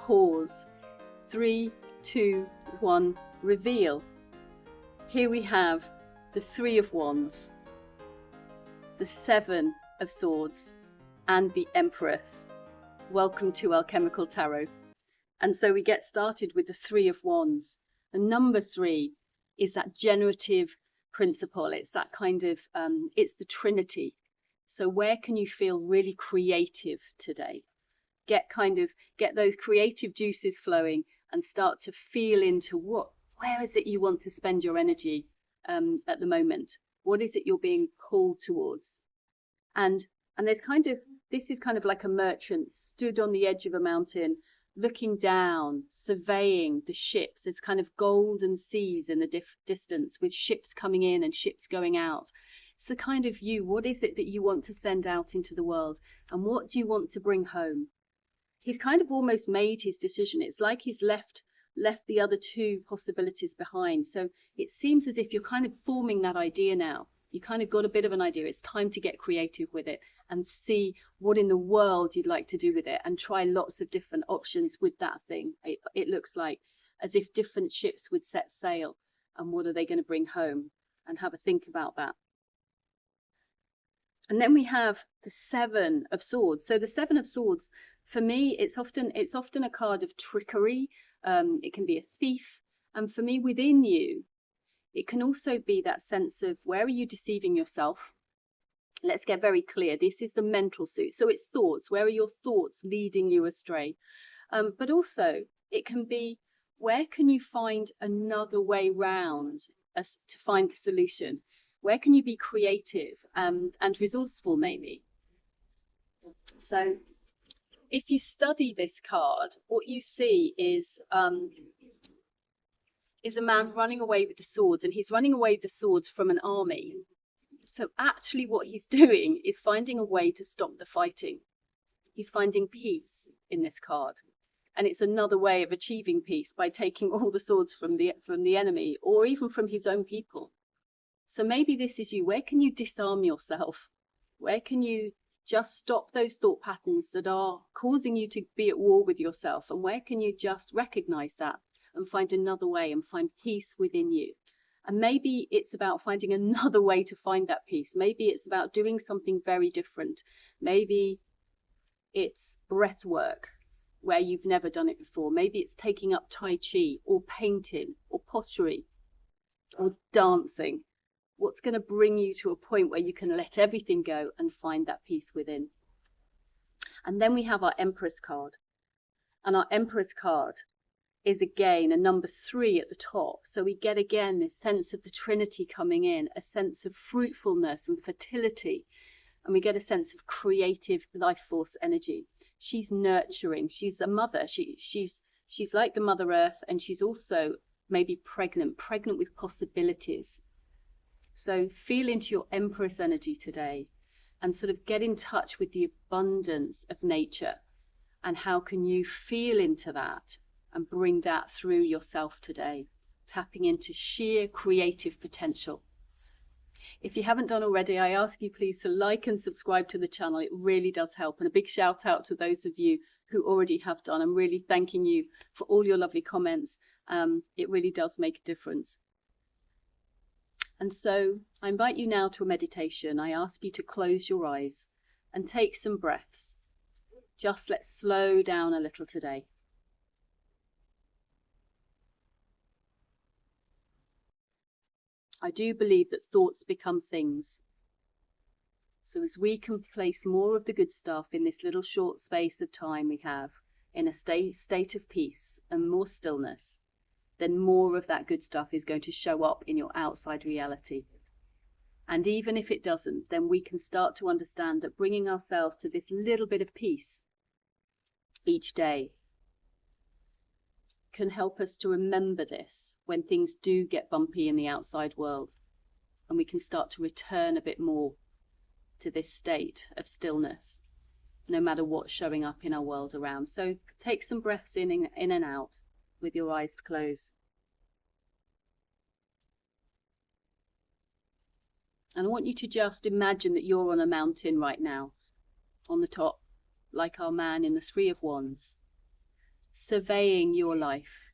pause. 3, 2, 1, reveal. Here we have the Three of Wands, the Seven of Swords, and the Empress. Welcome to Alchemical Tarot. And so we get started with the Three of Wands. And number 3 is that generative principle. It's that kind of, it's the Trinity. So where can you feel really creative today? Get those creative juices flowing and start to feel into where is it you want to spend your energy at the moment? What is it you're being pulled towards? And there's this is kind of like a merchant stood on the edge of a mountain, looking down, surveying the ships. There's kind of golden seas in the distance with ships coming in and ships going out. It's the kind of view. What is it that you want to send out into the world? And what do you want to bring home? He's kind of almost made his decision. It's like he's left the other two possibilities behind. So it seems as if you're kind of forming that idea now. You kind of got a bit of an idea. It's time to get creative with it and see what in the world you'd like to do with it and try lots of different options with that thing. It looks like as if different ships would set sail, and what are they going to bring home, and have a think about that. And then we have the Seven of Swords. So the Seven of Swords, for me, it's often a card of trickery. It can be a thief. And for me, within you, it can also be that sense of, where are you deceiving yourself? Let's get very clear. This is the mental suit. So it's thoughts. Where are your thoughts leading you astray? But also, it can be, where can you find another way round to find the solution? Where can you be creative and resourceful, maybe? So if you study this card, what you see is a man running away with the swords, and he's running away with the swords from an army. So actually what he's doing is finding a way to stop the fighting. He's finding peace in this card. And it's another way of achieving peace by taking all the swords from the enemy, or even from his own people. So maybe this is you. Where can you disarm yourself? Where can you just stop those thought patterns that are causing you to be at war with yourself? And where can you just recognize that and find another way and find peace within you? And maybe it's about finding another way to find that peace. Maybe it's about doing something very different. Maybe it's breath work where you've never done it before. Maybe it's taking up Tai Chi or painting or pottery or dancing. What's going to bring you to a point where you can let everything go and find that peace within? And then we have our Empress card. And our Empress card is again a number 3 at the top. So we get again this sense of the Trinity coming in, a sense of fruitfulness and fertility. And we get a sense of creative life force energy. She's nurturing. She's a mother. She's like the Mother Earth, and she's also maybe pregnant with possibilities. So feel into your Empress energy today and sort of get in touch with the abundance of nature, and how can you feel into that and bring that through yourself today, tapping into sheer creative potential. If you haven't done already, I ask you please to like and subscribe to the channel. It really does help. And a big shout out to those of you who already have done. I'm really thanking you for all your lovely comments. It really does make a difference. And so I invite you now to a meditation. I ask you to close your eyes and take some breaths. Just let's slow down a little today. I do believe that thoughts become things. So as we can place more of the good stuff in this little short space of time we have, in a state of peace and more stillness, then more of that good stuff is going to show up in your outside reality. And even if it doesn't, then we can start to understand that bringing ourselves to this little bit of peace each day can help us to remember this when things do get bumpy in the outside world, and we can start to return a bit more to this state of stillness, no matter what's showing up in our world around. So take some breaths in and out with your eyes closed. And I want you to just imagine that you're on a mountain right now, on the top, like our man in the Three of Wands. surveying your life.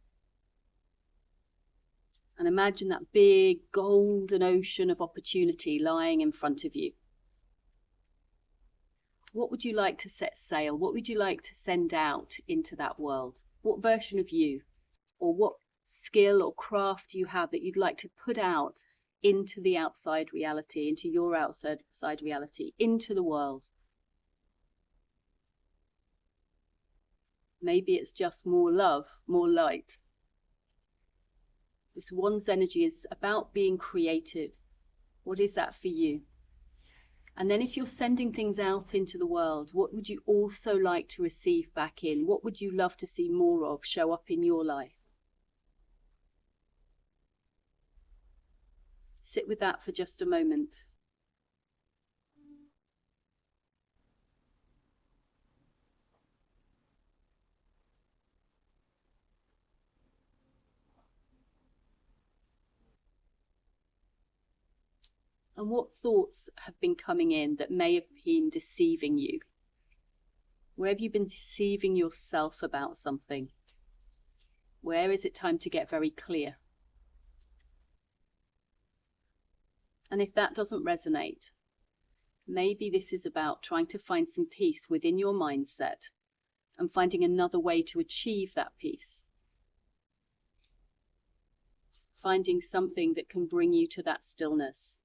And imagine that big golden ocean of opportunity lying in front of you. What would you like to set sail? What would you like to send out into that world? What version of you, or what skill or craft do you have that you'd like to put out into the outside reality, into your outside reality, into the world? Maybe it's just more love, more light. This one's energy is about being creative. What is that for you? And then if you're sending things out into the world, what would you also like to receive back in? What would you love to see more of show up in your life? Sit with that for just a moment. And what thoughts have been coming in that may have been deceiving you? Where have you been deceiving yourself about something? Where is it time to get very clear? And if that doesn't resonate, maybe this is about trying to find some peace within your mindset and finding another way to achieve that peace. Finding something that can bring you to that stillness.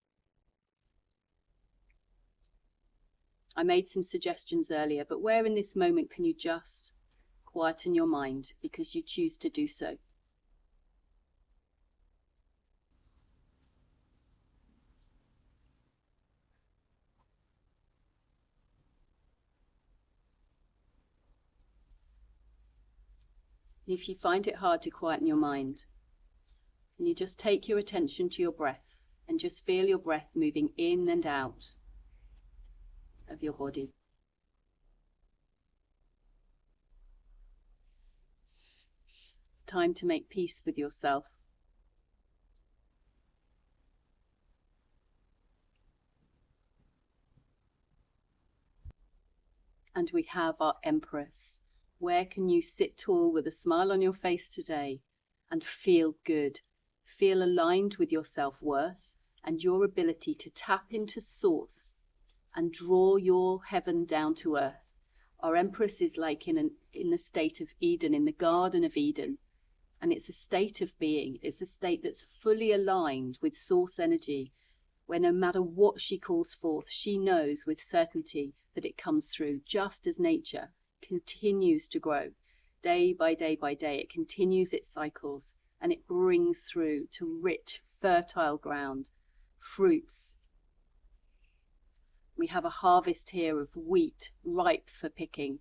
I made some suggestions earlier, but where in this moment can you just quieten your mind because you choose to do so? If you find it hard to quieten your mind, can you just take your attention to your breath and just feel your breath moving in and out of your body? Time to make peace with yourself. And we have our Empress. Where can you sit tall with a smile on your face today and feel good? Feel aligned with your self-worth and your ability to tap into source and draw your heaven down to earth. Our Empress is like in the state of Eden, in the Garden of Eden. And it's a state of being. It's a state that's fully aligned with source energy, where no matter what she calls forth, she knows with certainty that it comes through, just as nature continues to grow. Day by day by day, it continues its cycles, and it brings through to rich, fertile ground, fruits. We have a harvest here of wheat ripe for picking.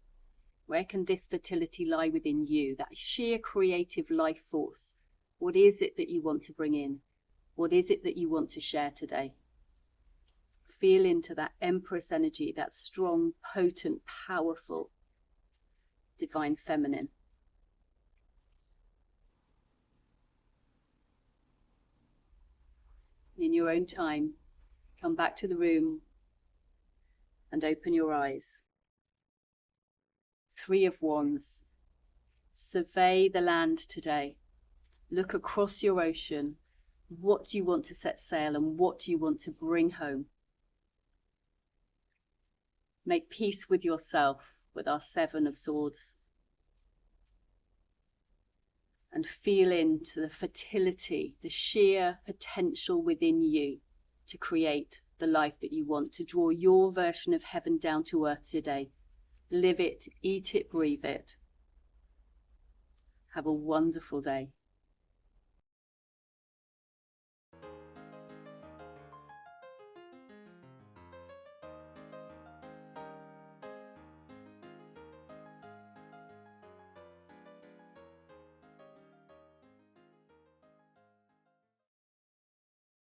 Where can this fertility lie within you, that sheer creative life force? What is it that you want to bring in? What is it that you want to share today? Feel into that Empress energy, that strong, potent, powerful, divine feminine. In your own time, come back to the room and open your eyes. Three of Wands. Survey the land today. Look across your ocean. What do you want to set sail and what do you want to bring home? Make peace with yourself with our Seven of Swords. And feel into the fertility, the sheer potential within you to create the life that you want, to draw your version of heaven down to earth today. Live it, eat it, breathe it. Have a wonderful day.